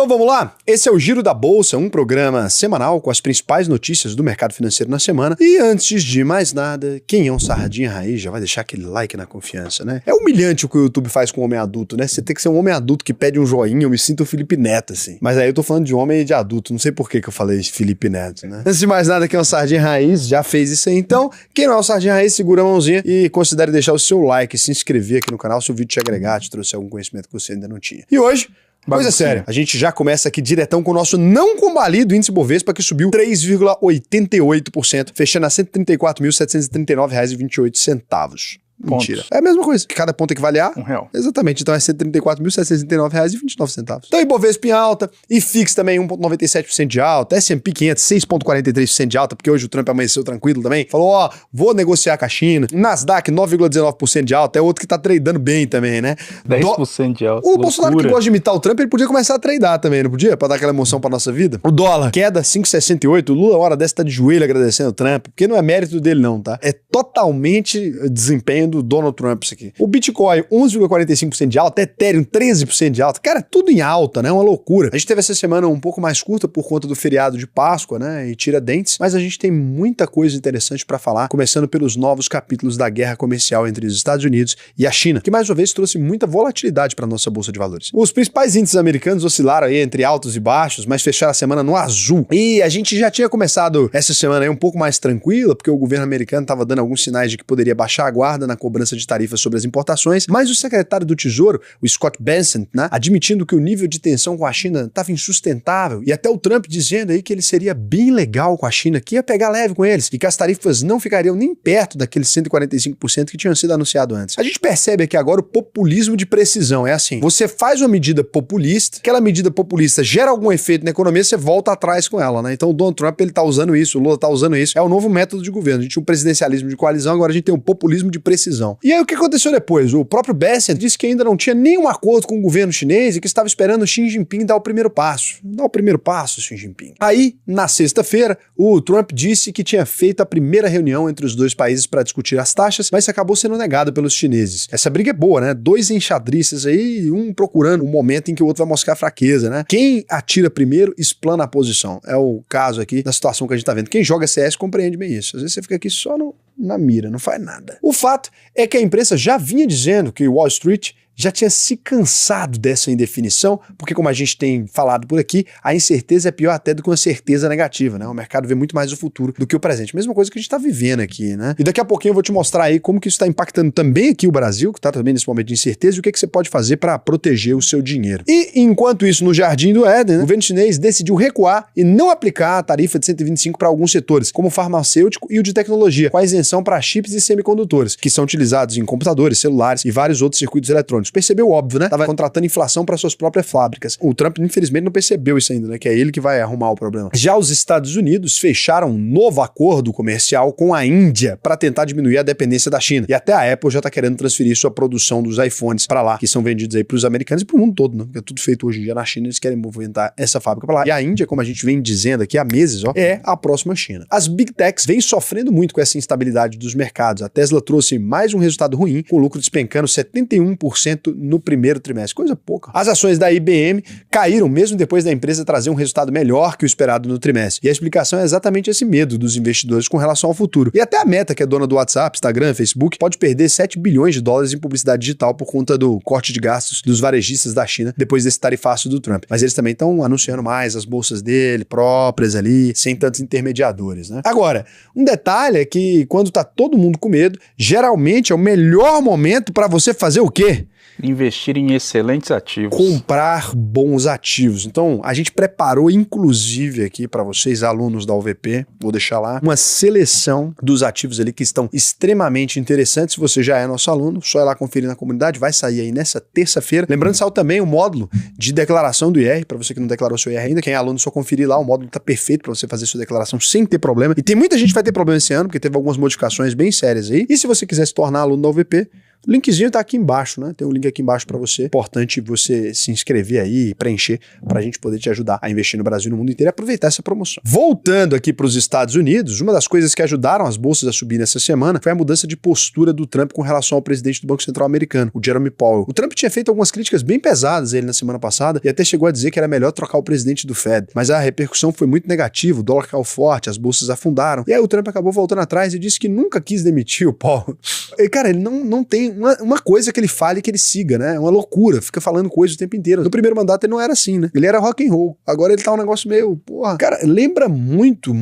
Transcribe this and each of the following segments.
Então vamos lá? Esse é o Giro da Bolsa, um programa semanal com as principais notícias do mercado financeiro na semana. E antes de mais nada, quem é um sardinha raiz já vai deixar aquele like na confiança, né? É humilhante o que o YouTube faz com o homem adulto, né? Você tem que ser um homem adulto que pede um joinha, eu me sinto o Felipe Neto, assim. Mas aí eu tô falando de homem e de adulto, não sei por que eu falei Felipe Neto, né? Antes de mais nada, quem é um sardinha raiz já fez isso aí. Então, quem não é um sardinha raiz, segura a mãozinha e considere deixar o seu like, se inscrever aqui no canal se o vídeo te agregar, te trouxe algum conhecimento que você ainda não tinha. E hoje... coisa séria, a gente já começa aqui diretão com o nosso não combalido índice Bovespa, que subiu 3,88%, fechando a R$ 134.739,28. Mentira. É a mesma coisa. Cada ponto equivale a R$1. Exatamente. Então é R$ 134.739,29. Então Ibovespa em alta, IFIX também 1,97% de alta, S&P 500 6,43% de alta, porque hoje o Trump amanheceu tranquilo também. Falou, ó, vou negociar com a China. Nasdaq 9,19% de alta, é outro que tá tradando bem também, né? 10% de alta. O Bolsonaro, que gosta de imitar o Trump, ele podia começar a tradar também, não podia? Pra dar aquela emoção pra nossa vida. O dólar, queda 5,68. O Lula, hora dessa, tá de joelho agradecendo o Trump, porque não é mérito dele não, tá? É totalmente desempenho do Donald Trump isso aqui. O Bitcoin, 11,45% de alta, Ethereum, 13% de alta. Cara, tudo em alta, né? Uma loucura. A gente teve essa semana um pouco mais curta por conta do feriado de Páscoa, né? E Tiradentes, mas a gente tem muita coisa interessante pra falar, começando pelos novos capítulos da guerra comercial entre os Estados Unidos e a China, que mais uma vez trouxe muita volatilidade pra nossa bolsa de valores. Os principais índices americanos oscilaram aí entre altos e baixos, mas fecharam a semana no azul. E a gente já tinha começado essa semana aí um pouco mais tranquila, porque o governo americano estava dando alguns sinais de que poderia baixar a guarda na cobrança de tarifas sobre as importações, mas o secretário do Tesouro, o Scott Bessent, né, admitindo que o nível de tensão com a China estava insustentável, e até o Trump dizendo aí que ele seria bem legal com a China, que ia pegar leve com eles, e que as tarifas não ficariam nem perto daqueles 145% que tinham sido anunciado antes. A gente percebe aqui agora o populismo de precisão, é assim, você faz uma medida populista, aquela medida populista gera algum efeito na economia, você volta atrás com ela, né? Então o Donald Trump, ele tá usando isso, o Lula tá usando isso, é o novo método de governo. A gente tinha um presidencialismo de coalizão, agora a gente tem um populismo de precisão. E aí o que aconteceu depois? O próprio Bessent disse que ainda não tinha nenhum acordo com o governo chinês e que estava esperando Xi Jinping dar o primeiro passo. Dá o primeiro passo, Xi Jinping. Aí, na sexta-feira, o Trump disse que tinha feito a primeira reunião entre os dois países para discutir as taxas, mas acabou sendo negado pelos chineses. Essa briga é boa, né? Dois enxadristas aí, um procurando um momento em que o outro vai mostrar fraqueza, né? Quem atira primeiro, explana a posição. É o caso aqui da situação que a gente tá vendo. Quem joga CS compreende bem isso. Às vezes você fica aqui só na mira, não faz nada. O fato é que a imprensa já vinha dizendo que Wall Street já tinha se cansado dessa indefinição, porque como a gente tem falado por aqui, a incerteza é pior até do que uma certeza negativa, né? O mercado vê muito mais o futuro do que o presente. Mesma coisa que a gente está vivendo aqui, né? E daqui a pouquinho eu vou te mostrar aí como que isso está impactando também aqui o Brasil, que está também nesse momento de incerteza, e o que você pode fazer para proteger o seu dinheiro. E enquanto isso, no Jardim do Éden, né, o governo chinês decidiu recuar e não aplicar a tarifa de 125 para alguns setores, como o farmacêutico e o de tecnologia, com a isenção para chips e semicondutores, que são utilizados em computadores, celulares e vários outros circuitos eletrônicos. Percebeu óbvio, né? Tava contratando inflação para suas próprias fábricas. O Trump, infelizmente, não percebeu isso ainda, né? Que é ele que vai arrumar o problema. Já os Estados Unidos fecharam um novo acordo comercial com a Índia para tentar diminuir a dependência da China. E até a Apple já tá querendo transferir sua produção dos iPhones para lá, que são vendidos aí pros americanos e pro mundo todo, né? Porque é tudo feito hoje em dia na China, eles querem movimentar essa fábrica para lá. E a Índia, como a gente vem dizendo aqui há meses, ó, é a próxima China. As Big Techs vêm sofrendo muito com essa instabilidade dos mercados. A Tesla trouxe mais um resultado ruim, com o lucro despencando 71% no primeiro trimestre, coisa pouca. As ações da IBM caíram mesmo depois da empresa trazer um resultado melhor que o esperado no trimestre. E a explicação é exatamente esse medo dos investidores com relação ao futuro. E até a Meta, que é dona do WhatsApp, Instagram, Facebook, pode perder 7 bilhões de dólares em publicidade digital por conta do corte de gastos dos varejistas da China depois desse tarifaço do Trump. Mas eles também estão anunciando mais as bolsas dele, próprias ali, sem tantos intermediadores, né? Agora, um detalhe é que quando tá todo mundo com medo, geralmente é o melhor momento para você fazer o quê? Investir em excelentes ativos. Comprar bons ativos. Então, a gente preparou, inclusive, aqui para vocês, alunos da UVP, vou deixar lá, uma seleção dos ativos ali que estão extremamente interessantes. Se você já é nosso aluno, só ir lá conferir na comunidade, vai sair aí nessa terça-feira. Lembrando que saiu também o módulo de declaração do IR, para você que não declarou seu IR ainda, quem é aluno, só conferir lá, o módulo tá perfeito para você fazer sua declaração sem ter problema. E tem muita gente que vai ter problema esse ano, porque teve algumas modificações bem sérias aí. E se você quiser se tornar aluno da UVP, O linkzinho tá aqui embaixo, né? Tem um link aqui embaixo pra você. Importante você se inscrever aí e preencher pra gente poder te ajudar a investir no Brasil e no mundo inteiro e aproveitar essa promoção. Voltando aqui pros Estados Unidos, uma das coisas que ajudaram as bolsas a subir nessa semana foi a mudança de postura do Trump com relação ao presidente do Banco Central americano, o Jerome Powell. O Trump tinha feito algumas críticas bem pesadas a ele na semana passada e até chegou a dizer que era melhor trocar o presidente do Fed. Mas a repercussão foi muito negativa, o dólar caiu forte, as bolsas afundaram. E aí o Trump acabou voltando atrás e disse que nunca quis demitir o Powell. E, cara, ele não tem uma coisa que ele fale que ele siga, né? É uma loucura, fica falando coisa o tempo inteiro. No primeiro mandato ele não era assim, né? Ele era rock and roll. Agora ele tá um negócio meio, porra. Cara, lembra muito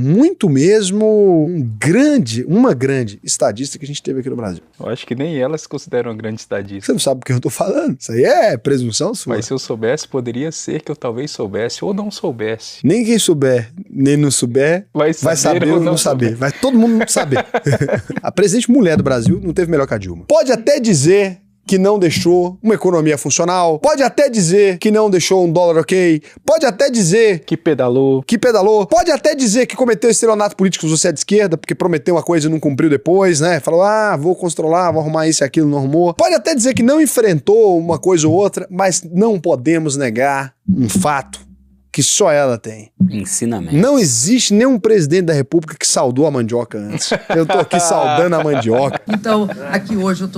mesmo uma grande estadista que a gente teve aqui no Brasil. Eu acho que nem ela se considera uma grande estadista. Você não sabe o que eu tô falando. Isso aí é presunção sua. Mas se eu soubesse, poderia ser que eu talvez soubesse ou não soubesse. Nem quem souber, nem não souber, vai saber ou não saber. Vai todo mundo saber. A presidente mulher do Brasil não teve melhor que a Dilma. Pode até dizer que não deixou uma economia funcional, pode até dizer que não deixou um dólar ok, pode até dizer que pedalou, pode até dizer que cometeu estelionato político se você é de esquerda, porque prometeu uma coisa e não cumpriu depois, né? Falou, vou controlar, vou arrumar isso e aquilo, não arrumou. Pode até dizer que não enfrentou uma coisa ou outra, mas não podemos negar um fato que só ela tem. Ensinamento. Não existe nenhum presidente da república que saudou a mandioca antes. Eu tô aqui saudando a mandioca. Então, aqui hoje eu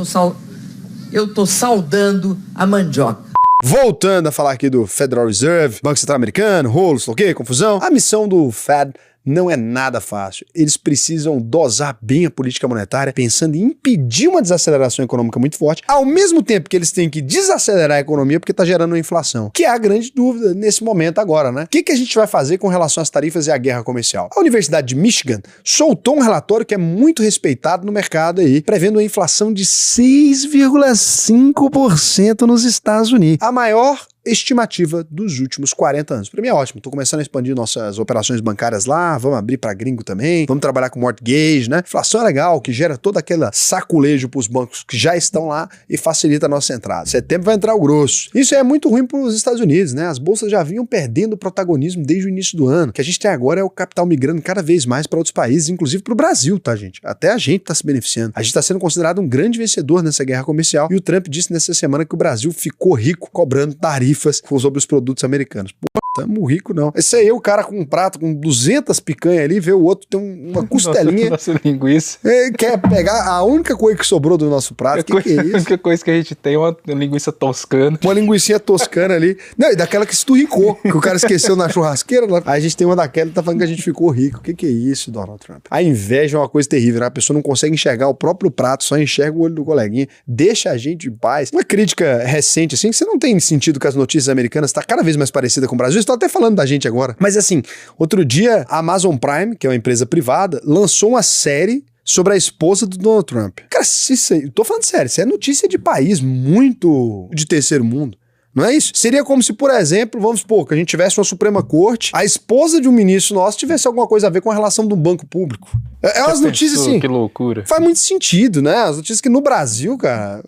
tô saudando a mandioca. Voltando a falar aqui do Federal Reserve, Banco Central Americano, rolo, sei lá o quê, confusão. A missão do Fed não é nada fácil. Eles precisam dosar bem a política monetária, pensando em impedir uma desaceleração econômica muito forte, ao mesmo tempo que eles têm que desacelerar a economia porque está gerando uma inflação, que é a grande dúvida nesse momento agora, né? O que a gente vai fazer com relação às tarifas e à guerra comercial? A Universidade de Michigan soltou um relatório que é muito respeitado no mercado aí, prevendo uma inflação de 6,5% nos Estados Unidos. A maior estimativa dos últimos 40 anos. Pra mim é ótimo, tô começando a expandir nossas operações bancárias lá, vamos abrir pra gringo também, vamos trabalhar com mortgage, né? Inflação é legal, que gera todo aquele saculejo pros bancos que já estão lá e facilita a nossa entrada. Setembro vai entrar o grosso. Isso é muito ruim pros Estados Unidos, né? As bolsas já vinham perdendo protagonismo desde o início do ano. O que a gente tem agora é o capital migrando cada vez mais para outros países, inclusive pro Brasil, tá, gente? Até a gente tá se beneficiando. A gente tá sendo considerado um grande vencedor nessa guerra comercial e o Trump disse nessa semana que o Brasil ficou rico cobrando tarifas sobre os produtos americanos. Pô, tamo rico não. Esse aí é o cara com um prato com 200 picanha ali, vê o outro tem uma costelinha. Nossa linguiça. Quer pegar a única coisa que sobrou do nosso prato. Que é isso? A única coisa que a gente tem é uma linguiça toscana. Uma linguicinha toscana ali. Não, e daquela que esturricou, que o cara esqueceu na churrasqueira. Aí a gente tem uma daquela e tá falando que a gente ficou rico. O que é isso, Donald Trump? A inveja é uma coisa terrível, né? A pessoa não consegue enxergar o próprio prato, só enxerga o olho do coleguinha. Deixa a gente em paz. Uma crítica recente, assim, que você não tem sentido com as notícias americanas, tá cada vez mais parecida com o Brasil. Estou até falando da gente agora. Mas assim, outro dia, a Amazon Prime, que é uma empresa privada, lançou uma série sobre a esposa do Donald Trump. Cara, isso aí, tô falando sério, isso é notícia de país muito de terceiro mundo. Não é isso? Seria como se, por exemplo, vamos supor, que a gente tivesse uma Suprema Corte, a esposa de um ministro nosso tivesse alguma coisa a ver com a relação de um banco público. É umas notícias assim. Que loucura. Faz muito sentido, né? As notícias que no Brasil, cara,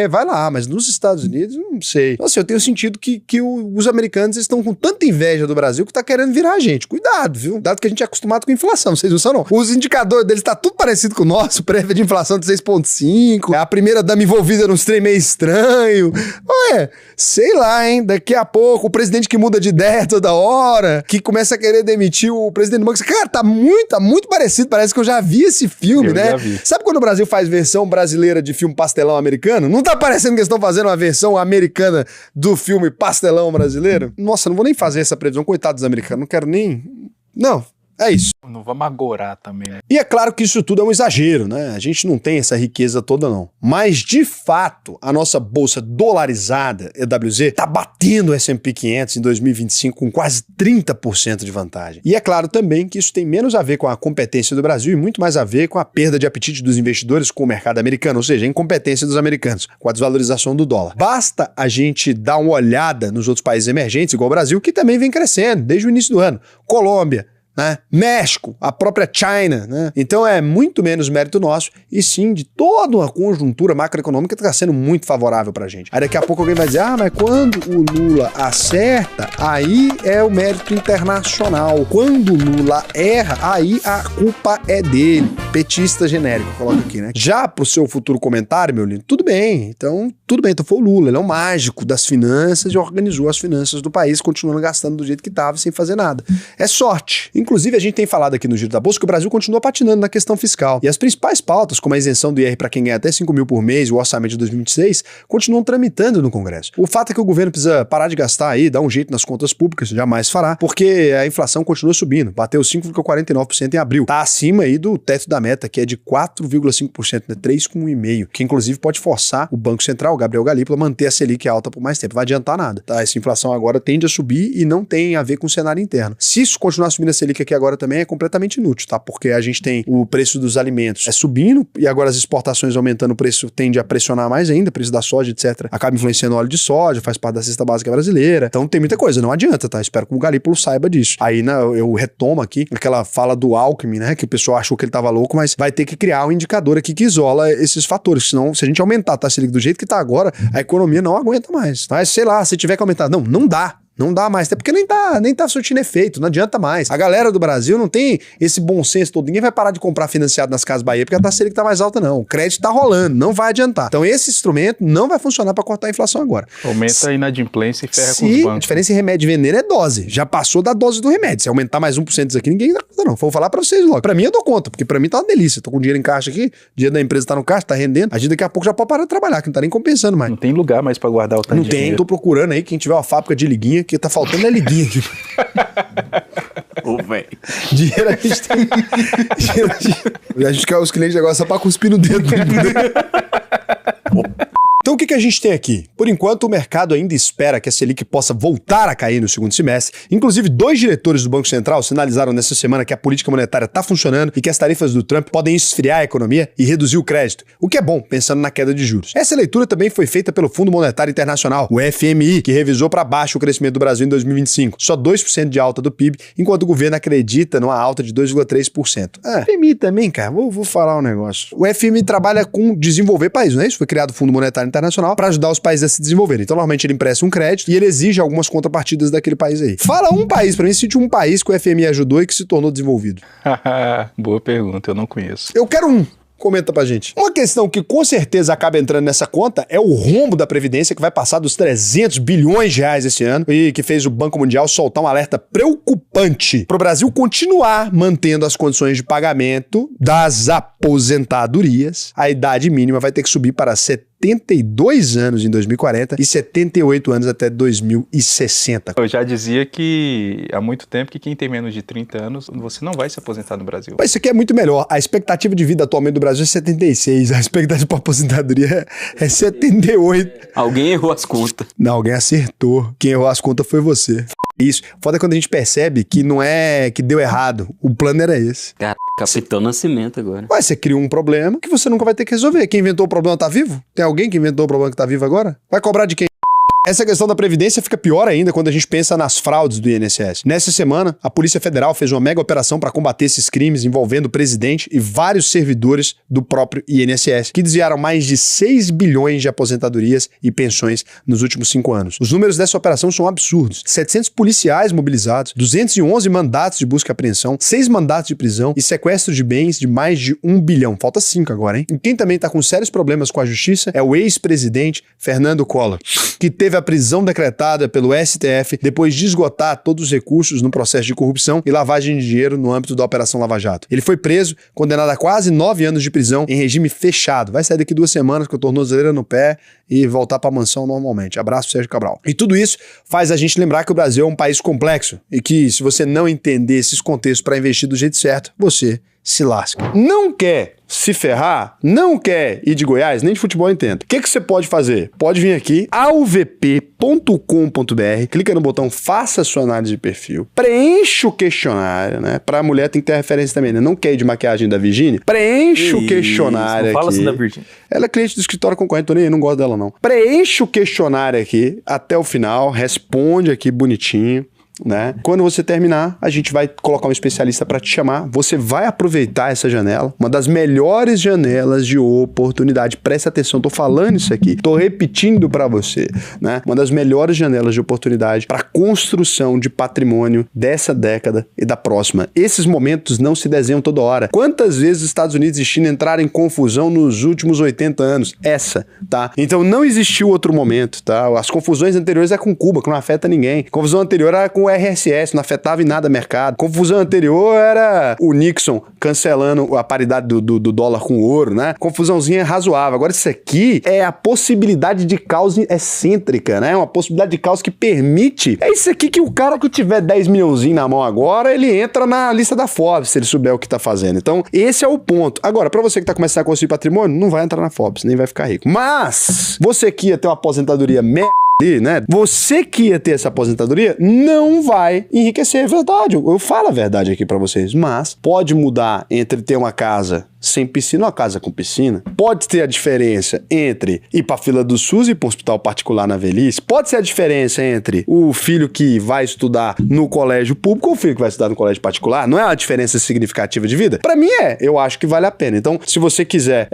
vai lá, mas nos Estados Unidos, não sei. Então, assim, eu tenho sentido que os americanos estão com tanta inveja do Brasil que tá querendo virar a gente. Cuidado, viu? Dado que a gente é acostumado com inflação, vocês não são, não. Os indicadores deles tá tudo parecido com o nosso, prévia de inflação de 6,5, a primeira dama envolvida num trem meio estranho. Sei lá, hein? Daqui a pouco, o presidente que muda de ideia toda hora, que começa a querer demitir o presidente do banco. Cara, tá muito parecido. Parece que eu já vi esse filme, né? Já vi. Sabe quando o Brasil faz versão brasileira de filme pastelão americano? Não tá parecendo que eles estão fazendo uma versão americana do filme pastelão brasileiro? Nossa, não vou nem fazer essa previsão. Coitado dos americanos. Não quero nem... Não. É isso. Não vamos agorar também, né? E é claro que isso tudo é um exagero, né? A gente não tem essa riqueza toda, não. Mas, de fato, a nossa bolsa dolarizada, EWZ, tá batendo o S&P 500 em 2025 com quase 30% de vantagem. E é claro também que isso tem menos a ver com a competência do Brasil e muito mais a ver com a perda de apetite dos investidores com o mercado americano, ou seja, a incompetência dos americanos, com a desvalorização do dólar. Basta a gente dar uma olhada nos outros países emergentes, igual o Brasil, que também vem crescendo desde o início do ano. Colômbia, né? México, a própria China, né? Então é muito menos mérito nosso e sim de toda uma conjuntura macroeconômica que está sendo muito favorável pra gente. Aí daqui a pouco alguém vai dizer, mas quando o Lula acerta, aí é o mérito internacional. Quando o Lula erra, aí a culpa é dele. petista genérico, coloca aqui, né? Já pro seu futuro comentário, meu lindo, tudo bem. Então foi o Lula, ele é um mágico das finanças e organizou as finanças do país, continuando gastando do jeito que tava, sem fazer nada. É sorte. Inclusive, a gente tem falado aqui no Giro da Bolsa que o Brasil continua patinando na questão fiscal. E as principais pautas, como a isenção do IR para quem ganha até 5 mil por mês e o orçamento de 2026, continuam tramitando no Congresso. O fato é que o governo precisa parar de gastar aí, dar um jeito nas contas públicas, jamais fará, porque a inflação continua subindo, bateu 5,49% em abril. Tá acima aí do teto da meta, que é de 4,5%, né? 3,1,5%, que inclusive pode forçar o Banco Central, o Gabriel Galípolo, a manter a Selic alta por mais tempo. Não vai adiantar nada, tá? Essa inflação agora tende a subir e não tem a ver com o cenário interno. Se isso continuar subindo a Selic aqui agora também, é completamente inútil, tá? Porque a gente tem o preço dos alimentos subindo e agora as exportações aumentando, o preço tende a pressionar mais ainda, o preço da soja, etc. Acaba influenciando o óleo de soja, faz parte da cesta básica brasileira. Então tem muita coisa, não adianta, tá? Espero que o Galípolo saiba disso. Aí, né, eu retomo aqui aquela fala do Alckmin, né, que o pessoal achou que ele tava louco, mas vai ter que criar um indicador aqui que isola esses fatores, senão, se a gente aumentar a taxa Selic do jeito que tá agora, a economia não aguenta mais. Mas, sei lá, se tiver que aumentar, não dá. Não dá mais, até porque nem tá surtindo efeito, não adianta mais. A galera do Brasil não tem esse bom senso todo. Ninguém vai parar de comprar financiado nas Casas Bahia porque a taxa Selic tá mais alta, não. O crédito tá rolando, não vai adiantar. Então esse instrumento não vai funcionar para cortar a inflação agora. Aumenta a inadimplência e ferra com os bancos. A diferença em remédio e veneno é dose. Já passou da dose do remédio. Se aumentar mais 1% disso aqui, ninguém dá conta, não. Vou falar pra vocês logo. Pra mim eu dou conta, porque pra mim tá uma delícia. Tô com dinheiro em caixa aqui, dinheiro da empresa tá no caixa, tá rendendo. A gente daqui a pouco já pode parar de trabalhar, que não tá nem compensando mais. Não tem lugar mais pra guardar o tanto não de tem, dinheiro. tô procurando aí, quem tiver uma fábrica de liguinha, que tá faltando é liguinha aqui. Ô, velho. Dinheiro a gente tem. A gente quer os clientes agora só pra cuspir no dedo. Então o que a gente tem aqui? Por enquanto o mercado ainda espera que a Selic possa voltar a cair no segundo semestre. Inclusive 2 diretores do Banco Central sinalizaram nessa semana que a política monetária está funcionando e que as tarifas do Trump podem esfriar a economia e reduzir o crédito, o que é bom, pensando na queda de juros. Essa leitura também foi feita pelo Fundo Monetário Internacional, o FMI, que revisou para baixo o crescimento do Brasil em 2025, só 2% de alta do PIB, enquanto o governo acredita numa alta de 2,3%. O FMI também, cara, vou falar um negócio. O FMI trabalha com desenvolver países, não é isso? Foi criado o Fundo Monetário Internacional para ajudar os países a se desenvolverem. Então, normalmente ele empresta um crédito e ele exige algumas contrapartidas daquele país aí. Fala um país para mim, cite um país que o FMI ajudou e que se tornou desenvolvido. Boa pergunta, eu não conheço. Eu quero um. Comenta pra gente. Uma questão que com certeza acaba entrando nessa conta é o rombo da Previdência, que vai passar dos 300 bilhões de reais esse ano e que fez o Banco Mundial soltar um alerta preocupante pro Brasil continuar mantendo as condições de pagamento das aposentadorias. A idade mínima vai ter que subir para 72 anos em 2040 e 78 anos até 2060. Eu já dizia que há muito tempo que quem tem menos de 30 anos, você não vai se aposentar no Brasil. Mas isso aqui é muito melhor. A expectativa de vida atualmente do Brasil é 76. A expectativa para aposentadoria é 78. Alguém errou as contas. Não, alguém acertou. Quem errou as contas foi você. Isso. Foda quando a gente percebe que não é que deu errado. O plano era esse. Cara, Capitão Nascimento agora. Mas você criou um problema que você nunca vai ter que resolver. Quem inventou o problema tá vivo? Tem alguém que inventou o problema que tá vivo agora? Vai cobrar de quem? Essa questão da Previdência fica pior ainda quando a gente pensa nas fraudes do INSS. Nessa semana, a Polícia Federal fez uma mega operação para combater esses crimes envolvendo o presidente e vários servidores do próprio INSS, que desviaram mais de 6 bilhões de aposentadorias e pensões nos últimos 5 anos. Os números dessa operação são absurdos. 700 policiais mobilizados, 211 mandatos de busca e apreensão, 6 mandatos de prisão e sequestro de bens de mais de 1 bilhão. Falta 5 agora, hein? E quem também tá com sérios problemas com a justiça é o ex-presidente Fernando Collor, que teve a prisão decretada pelo STF depois de esgotar todos os recursos no processo de corrupção e lavagem de dinheiro no âmbito da Operação Lava Jato. Ele foi preso, condenado a quase 9 anos de prisão em regime fechado. Vai sair daqui 2 semanas com a tornozeleira no pé e voltar para a mansão normalmente. Abraço, Sérgio Cabral. E tudo isso faz a gente lembrar que o Brasil é um país complexo e que se você não entender esses contextos para investir do jeito certo, você se lasca. Não quer se ferrar? Não quer ir de Goiás? Nem de futebol entendo. O que você pode fazer? Pode vir aqui, alvp.com.br, clica no botão Faça sua análise de perfil, preenche o questionário, né? Pra mulher tem que ter referência também, né? Não quer ir de maquiagem da Virgínia? Preenche o questionário aqui. Não fala assim da Virgínia. Ela é cliente do escritório concorrente, tô nem aí, não gosto dela não. Preenche o questionário aqui até o final, responde aqui bonitinho. né? Quando você terminar, a gente vai colocar um especialista para te chamar. Você vai aproveitar essa janela, uma das melhores janelas de oportunidade. Presta atenção, tô falando isso aqui, tô repetindo para você, né? Uma das melhores janelas de oportunidade para construção de patrimônio dessa década e da próxima. Esses momentos não se desenham toda hora. Quantas vezes os Estados Unidos e China entraram em confusão nos últimos 80 anos? Essa, tá? Então não existiu outro momento, tá? As confusões anteriores é com Cuba, que não afeta ninguém. A confusão anterior era com o RSS, não afetava em nada o mercado. A confusão anterior era o Nixon cancelando a paridade do dólar com o ouro, né? Confusãozinha razoável. Agora isso aqui é a possibilidade de causa excêntrica, né? Uma possibilidade de causa que permite. É isso aqui que o cara que tiver 10 milhãozinho na mão agora, ele entra na lista da Forbes, se ele souber o que tá fazendo. Então, esse é o ponto. Agora, pra você que tá começando a construir patrimônio, não vai entrar na Forbes, nem vai ficar rico. Mas, você que ia ter uma aposentadoria né? Você que ia ter essa aposentadoria não vai enriquecer, é verdade. Eu falo a verdade aqui pra vocês, mas pode mudar entre ter uma casa sem piscina ou uma casa com piscina. Pode ter a diferença entre ir pra fila do SUS e ir pra um hospital particular na velhice. Pode ser a diferença entre o filho que vai estudar no colégio público ou o filho que vai estudar no colégio particular. Não é uma diferença significativa de vida? Pra mim eu acho que vale a pena. Então, se você quiser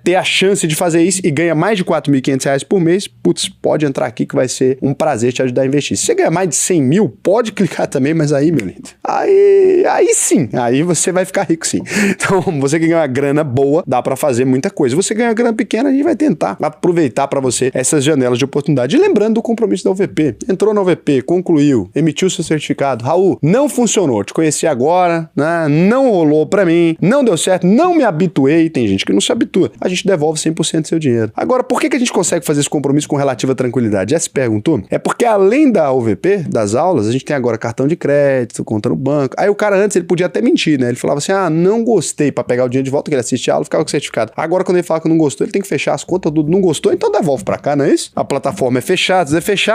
ter a chance de fazer isso e ganha mais de R$4.500 por mês, putz, pode entrar aqui que vai ser um prazer te ajudar a investir. Se você ganhar mais de 100 mil, pode clicar também, mas aí, meu lindo, aí sim, aí você vai ficar rico sim. Então, você que ganha uma grana boa, dá pra fazer muita coisa. Você ganha uma grana pequena, a gente vai tentar aproveitar pra você essas janelas de oportunidade. E lembrando do compromisso da UVP. Entrou na UVP, concluiu, emitiu seu certificado. Raul, não funcionou, te conheci agora, né? Não rolou pra mim, não deu certo, não me habituei. Tem gente que não se habitua. A gente devolve 100% do seu dinheiro. Agora, por que a gente consegue fazer esse compromisso com relativa tranquilidade? Já se perguntou? É porque além da UVP, das aulas, a gente tem agora cartão de crédito, conta no banco. Aí o cara antes, ele podia até mentir, né? Ele falava assim, não gostei, pra pegar o dinheiro de volta, que ele assiste a aula, ficava com o certificado. Agora, quando ele fala que não gostou, ele tem que fechar as contas, tudo. Não gostou, então devolve pra cá, não é isso? A plataforma é fechada,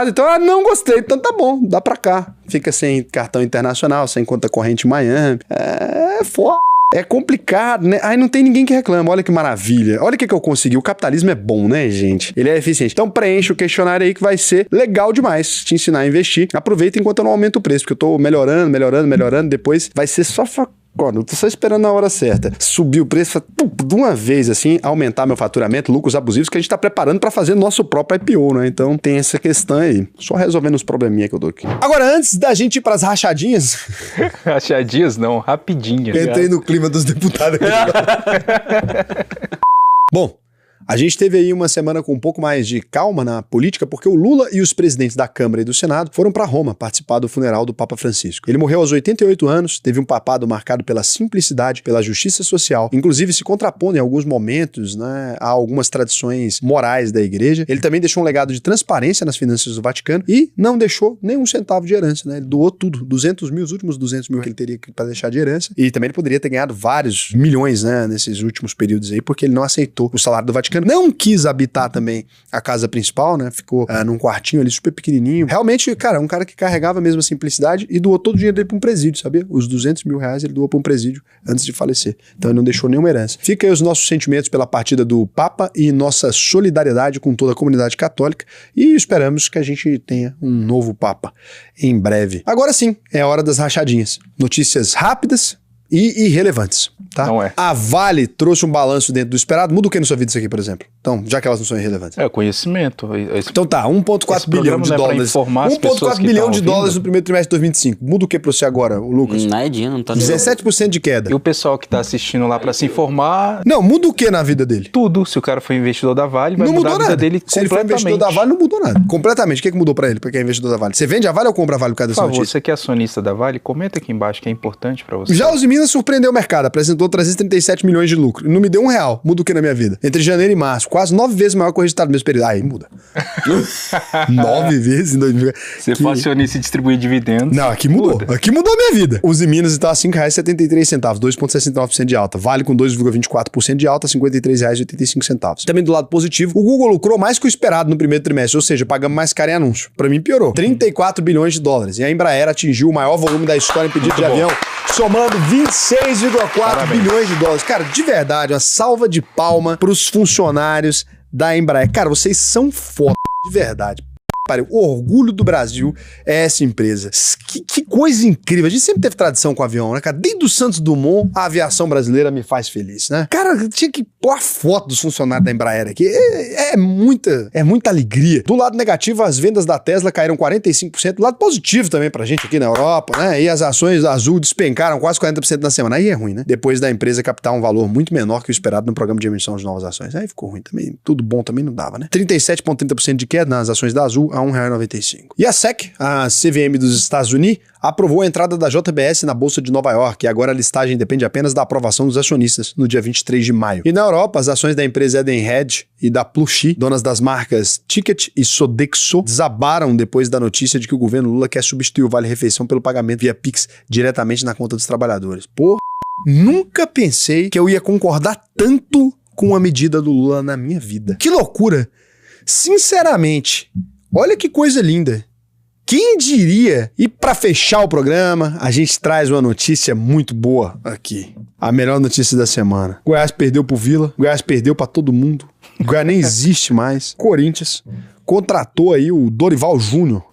então, não gostei, então tá bom, dá pra cá. Fica sem cartão internacional, sem conta corrente em Miami. É foda. É complicado, né? Aí não tem ninguém que reclama. Olha que maravilha. Olha o que eu consegui. O capitalismo é bom, né, gente? Ele é eficiente. Então preenche o questionário aí que vai ser legal demais te ensinar a investir. Aproveita enquanto eu não aumento o preço, porque eu tô melhorando. Depois vai ser só eu tô só esperando na hora certa. Subir o preço, de uma vez assim, aumentar meu faturamento, lucros abusivos, que a gente tá preparando pra fazer nosso próprio IPO, né? Então tem essa questão aí. Só resolvendo os probleminha que eu dou aqui. Agora, antes da gente ir pras rachadinhas... Rachadinhas não, rapidinho. Entrei no clima dos deputados aqui. Bom, a gente teve aí uma semana com um pouco mais de calma na política, porque o Lula e os presidentes da Câmara e do Senado foram para Roma participar do funeral do Papa Francisco. Ele morreu aos 88 anos, teve um papado marcado pela simplicidade, pela justiça social, inclusive se contrapondo em alguns momentos, né, a algumas tradições morais da igreja. Ele também deixou um legado de transparência nas finanças do Vaticano e não deixou nem um centavo de herança, né? Ele doou tudo, 200 mil, os últimos 200 mil que ele teria para deixar de herança, e também ele poderia ter ganhado vários milhões, né, nesses últimos períodos aí, porque ele não aceitou o salário do Vaticano. Não quis habitar também a casa principal, né? Ficou num quartinho ali super pequenininho. Realmente, cara, um cara que carregava mesmo a simplicidade e doou todo o dinheiro dele pra um presídio, sabia? Os 200 mil reais ele doou pra um presídio antes de falecer. Então ele não deixou nenhuma herança. Fica aí os nossos sentimentos pela partida do Papa e nossa solidariedade com toda a comunidade católica e esperamos que a gente tenha um novo Papa em breve. Agora sim, é a hora das rachadinhas. Notícias rápidas e irrelevantes, tá? Não é. A Vale trouxe um balanço dentro do esperado. Muda o que na sua vida isso aqui, por exemplo? Então, já que elas não são irrelevantes. É conhecimento. Então tá, 1,4 bilhão de dólares. 1,4 bilhão de dólares no primeiro trimestre de 2025. Muda o que pra você agora, Lucas? Nadinha, não tá 17% de queda. E o pessoal que tá assistindo lá pra se informar... Não, muda o que na vida dele? Tudo. Se o cara foi investidor da Vale, vai não mudar mudou a vida nada. dele Se ele foi investidor da Vale, não mudou nada. Completamente. O que mudou pra ele, pra quem é investidor da Vale? Você vende a Vale ou compra a Vale por causa dessa notícia? Você que é acionista da Vale, comenta aqui embaixo que é importante pra você. Já os Minas surpreendeu o mercado, apresentou 337 milhões de lucro. Não me deu R$1. Muda o que na minha vida? Entre janeiro e março, quase 9 vezes maior que o resultado do mesmo período. Aí muda. 9 vezes em 2000. Você for acionista e distribuir dividendos. Não, aqui mudou. Muda. Aqui mudou a minha vida. Os Minas está a R$5,73, 2,69% de alta. Vale com 2,24% de alta, R$53,85. Também do lado positivo, o Google lucrou mais que o esperado no primeiro trimestre, ou seja, pagamos mais caro em anúncio. Pra mim piorou. 34 bilhões de dólares. E a Embraer atingiu o maior volume da história em pedido de avião, somando 26,4 bilhões de dólares. Cara, de verdade, uma salva de palma pros funcionários da Embraer. Cara, vocês são foda, de verdade. pariu. O orgulho do Brasil é essa empresa. Que coisa incrível. A gente sempre teve tradição com avião, né, cara? Desde o Santos Dumont, a aviação brasileira me faz feliz, né? Cara, tinha que pôr a foto dos funcionários da Embraer aqui. É muita alegria. Do lado negativo, as vendas da Tesla caíram 45%. Do lado positivo também pra gente aqui na Europa, né? E as ações da Azul despencaram quase 40% na semana. Aí é ruim, né? Depois da empresa captar um valor muito menor que o esperado no programa de emissão de novas ações. Aí ficou ruim também. Tudo bom também não dava, né? 37,30% de queda nas ações da Azul a R$1,95. E a SEC, a CVM dos Estados Unidos, aprovou a entrada da JBS na Bolsa de Nova York, e agora a listagem depende apenas da aprovação dos acionistas no dia 23 de maio. E na Europa, as ações da empresa Edenred e da Pluxee, donas das marcas Ticket e Sodexo, desabaram depois da notícia de que o governo Lula quer substituir o vale-refeição pelo pagamento via Pix diretamente na conta dos trabalhadores. Porra, nunca pensei que eu ia concordar tanto com a medida do Lula na minha vida. Que loucura! Sinceramente, olha que coisa linda. Quem diria? E para fechar o programa, a gente traz uma notícia muito boa aqui. A melhor notícia da semana. Goiás perdeu pro Vila, Goiás perdeu para todo mundo. Goiás nem existe mais. Corinthians contratou aí o Dorival Júnior.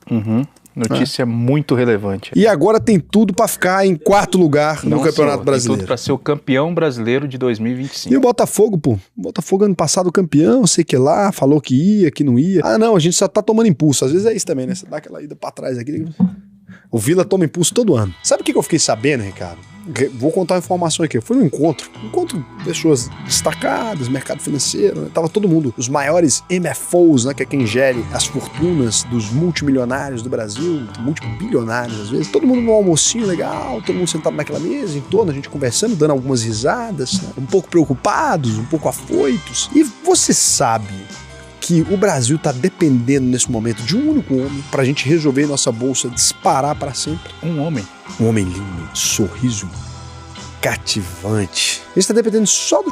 Notícia muito relevante. E agora tem tudo pra ficar em quarto lugar no Campeonato Brasileiro. Tem tudo pra ser o campeão brasileiro de 2025. E o Botafogo, pô? O Botafogo ano passado campeão, sei que lá, falou que ia, que não ia. Ah, não, a gente só tá tomando impulso. Às vezes é isso também, né? Você dá aquela ida pra trás aqui. O Vila toma impulso todo ano. Sabe o que eu fiquei sabendo, Ricardo? Vou contar uma informação aqui. Eu fui num encontro de pessoas destacadas, mercado financeiro, né? Tava todo mundo, os maiores MFOs, né? Que é quem gere as fortunas dos multimilionários do Brasil, multibilionários às vezes. Todo mundo num almocinho legal, todo mundo sentado naquela mesa, em torno, a gente conversando, dando algumas risadas, né? Um pouco preocupados, um pouco afoitos. E você sabe que o Brasil tá dependendo nesse momento de um único homem pra gente resolver nossa bolsa disparar pra sempre. Um homem. Um homem lindo, sorriso cativante. A gente tá dependendo só do